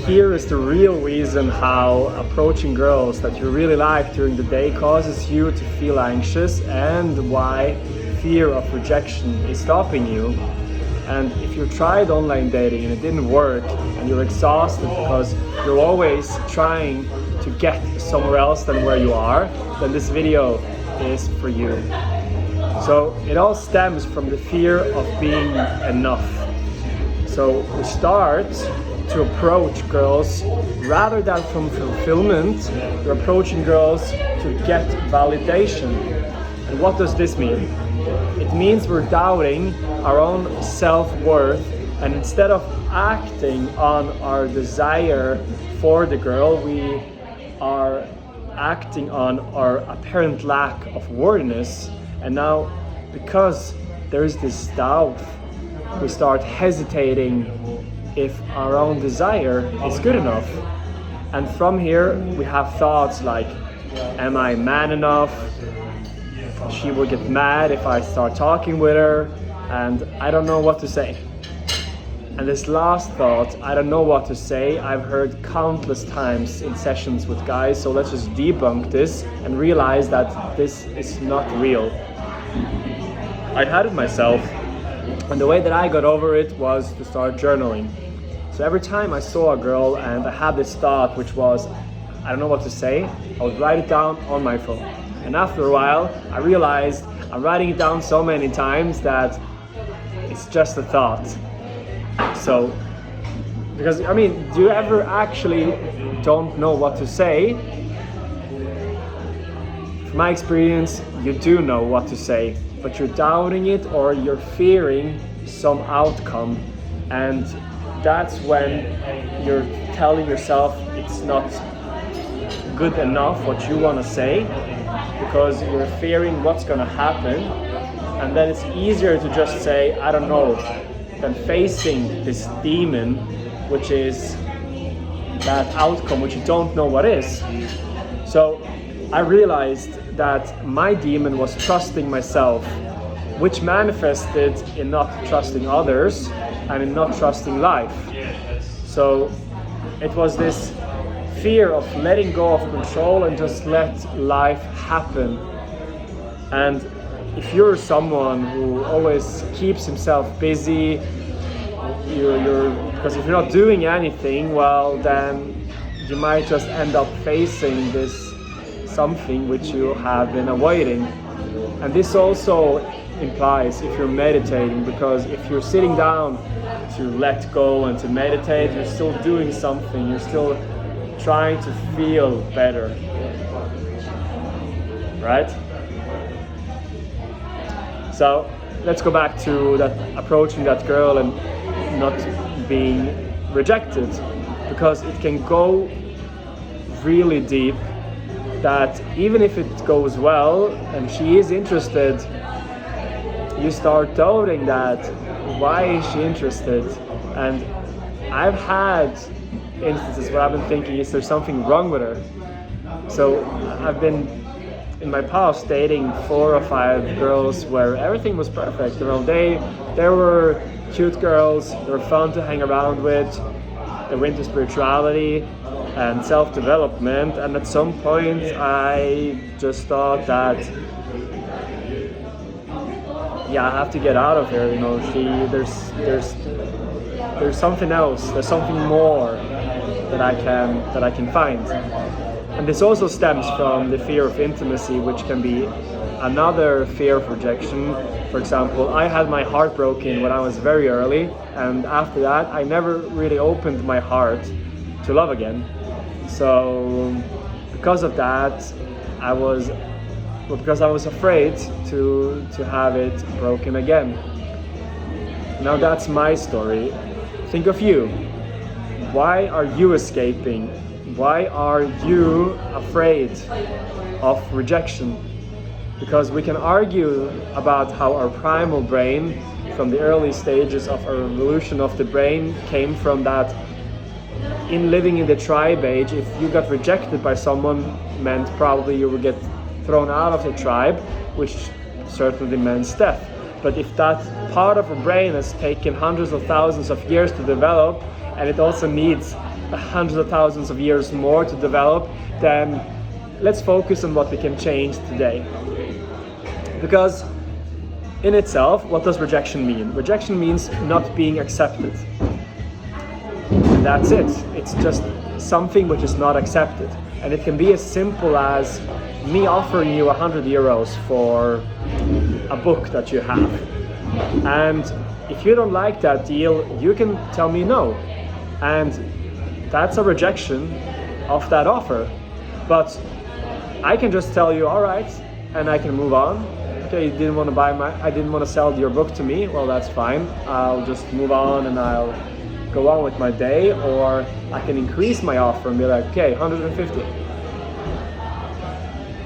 here is the real reason how approaching girls that you really like during the day causes you to feel anxious, and why fear of rejection is stopping you. And if you tried online dating and it didn't work and you're exhausted because you're always trying to get somewhere else than where you are, then this video is for you. So it all stems from the fear of being enough. So we start to approach girls rather than from fulfillment. We're approaching girls to get validation. And what does this mean? It means we're doubting our own self-worth, and instead of acting on our desire for the girl, we are acting on our apparent lack of worthiness. And now, because there is this doubt, we start hesitating if our own desire is good enough. And from here, we have thoughts like, am I man enough? She will get mad if I start talking with her, and I don't know what to say. And this last thought, I don't know what to say, I've heard countless times in sessions with guys, so let's just debunk this and realize that this is not real. I had it myself, and the way that I got over it was to start journaling. So every time I saw a girl and I had this thought, which was, I don't know what to say, I would write it down on my phone. And after a while, I realized I'm writing it down so many times that it's just a thought. So, because, I mean, do you ever actually don't know what to say? From my experience, you do know what to say, but you're doubting it or you're fearing some outcome. And that's when you're telling yourself it's not good enough what you want to say, because you're fearing what's going to happen. And then it's easier to just say, I don't know, than facing this demon, which is that outcome which you don't know what is. So I realized that my demon was trusting myself, which manifested in not trusting others and in not trusting life. So it was this fear of letting go of control and just let life happen. And if you're someone who always keeps himself busy, because if you're not doing anything, well, then you might just end up facing this something which you have been avoiding. And this also implies if you're meditating, because if you're sitting down to let go and to meditate, you're still doing something, you're still trying to feel better, right? So let's go back to that approaching that girl and not being rejected, because it can go really deep, that even if it goes well and she is interested, you start doubting that, why is she interested? And I've had instances where I've been thinking, is there something wrong with her? So I've been in my past dating 4 or 5 girls where everything was perfect. You know, they were cute girls, they were fun to hang around with, they were into spirituality and self-development, and at some point I just thought that, yeah, I have to get out of here. You know, there's something else, there's something more that I can find. And this also stems from the fear of intimacy, which can be another fear of rejection. For example, I had my heart broken when I was very early, and after that I never really opened my heart to love again. So because of that, because I was afraid to have it broken again. Now that's my story. Think of you. Why are you escaping? Why are you afraid of rejection? Because we can argue about how our primal brain, from the early stages of our evolution of the brain, came from that in living in the tribe age, if you got rejected by someone, meant probably you would get thrown out of the tribe, which certainly meant death. But if that part of our brain has taken hundreds of thousands of years to develop, and it also needs hundreds of thousands of years more to develop, then let's focus on what we can change today. Because in itself, what does rejection mean? Rejection means not being accepted. And that's it. It's just something which is not accepted. And it can be as simple as me offering you 100 euros for a book that you have. And if you don't like that deal, you can tell me no. And that's a rejection of that offer. But I can just tell you, all right, and I can move on. Okay, you didn't want to I didn't want to sell your book to me. Well, that's fine. I'll just move on and I'll go on with my day. Or I can increase my offer and be like, okay, 150.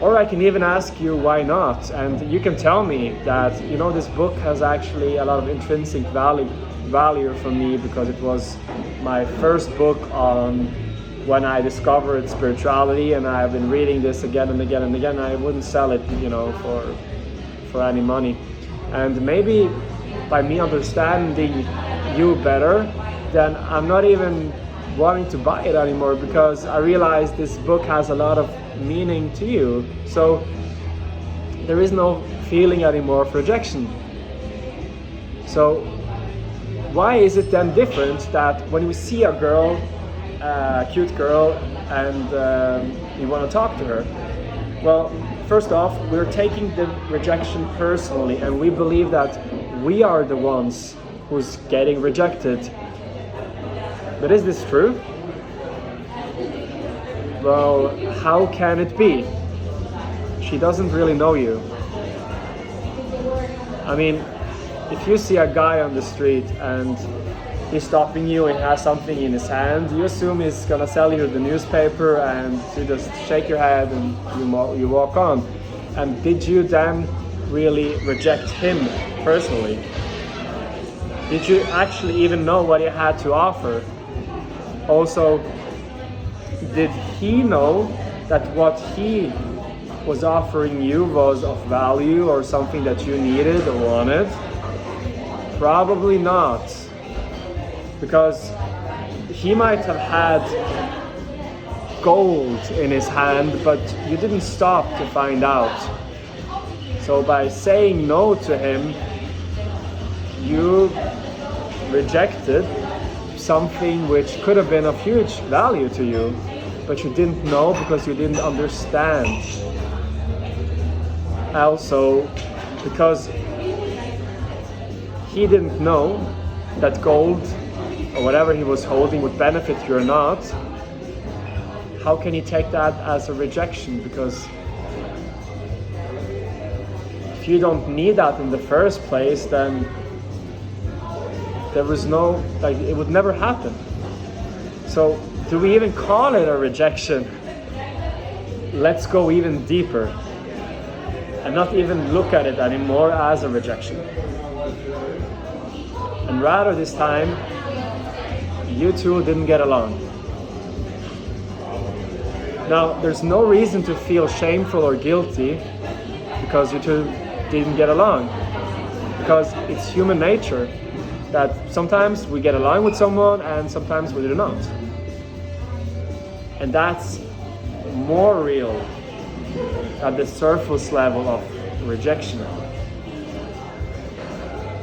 Or I can even ask you why not, and you can tell me that, you know, this book has actually a lot of intrinsic value for me because it was my first book on when I discovered spirituality, and I've been reading this again and again and again. I wouldn't sell it, you know, for any money. And maybe by me understanding you better, then I'm not even wanting to buy it anymore because I realize this book has a lot of meaning to you. So there is no feeling anymore of rejection. So why is it then different that when we see a girl, a cute girl, and we want to talk to her? Well, first off, we're taking the rejection personally, and we believe that we are the ones who's getting rejected. But is this true? Well, how can it be? She doesn't really know you. I mean, if you see a guy on the street and he's stopping you and has something in his hand, you assume he's gonna sell you the newspaper, and you just shake your head and you walk on. And did you then really reject him personally? Did you actually even know what he had to offer? Also, did he know that what he was offering you was of value or something that you needed or wanted? Probably not. Because he might have had gold in his hand, but you didn't stop to find out. So by saying no to him, you rejected something which could have been of huge value to you, but you didn't know because you didn't understand. Also, because he didn't know that gold or whatever he was holding would benefit you or not, how can you take that as a rejection? Because if you don't need that in the first place, then there was no, like, it would never happen. So do we even call it a rejection? Let's go even deeper and not even look at it anymore as a rejection. And rather this time, you two didn't get along. Now, there's no reason to feel shameful or guilty because you two didn't get along. Because it's human nature that sometimes we get along with someone and sometimes we do not. And that's more real at the surface level of rejection.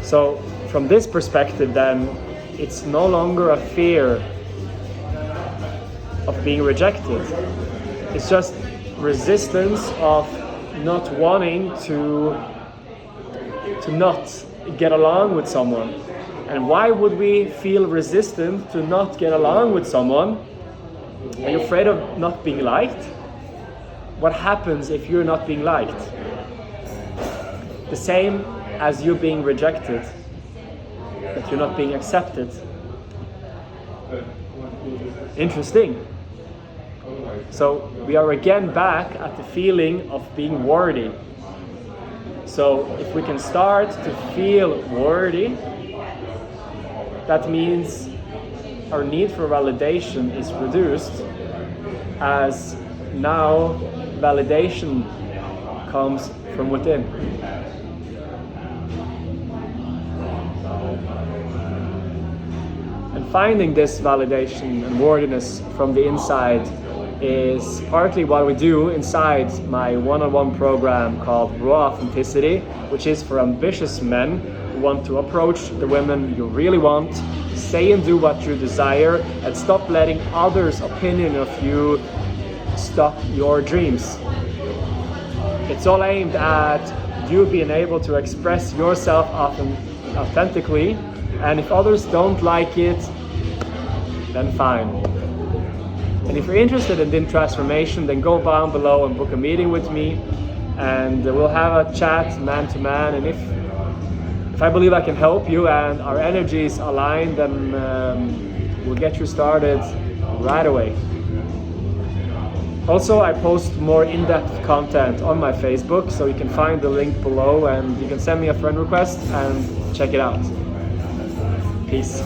So from this perspective then, it's no longer a fear of being rejected. It's just resistance of not wanting to not get along with someone. And why would we feel resistant to not get along with someone? Are you afraid of not being liked? What happens if you're not being liked? The same as you being rejected, that you're not being accepted. Interesting. So we are again back at the feeling of being worthy. So if we can start to feel worthy, that means our need for validation is reduced, as now validation comes from within. And finding this validation and worthiness from the inside is partly what we do inside my one-on-one program called Raw Authenticity, which is for ambitious men who want to approach the women you really want, say and do what you desire, and stop letting others' opinion of you stop your dreams. It's all aimed at you being able to express yourself authentically, and if others don't like it, then fine. And if you're interested in transformation, then go down below and book a meeting with me, and we'll have a chat man to man. And if I believe I can help you and our energies align, then we'll get you started right away. Also, I post more in-depth content on my Facebook, so you can find the link below and you can send me a friend request and check it out. Peace.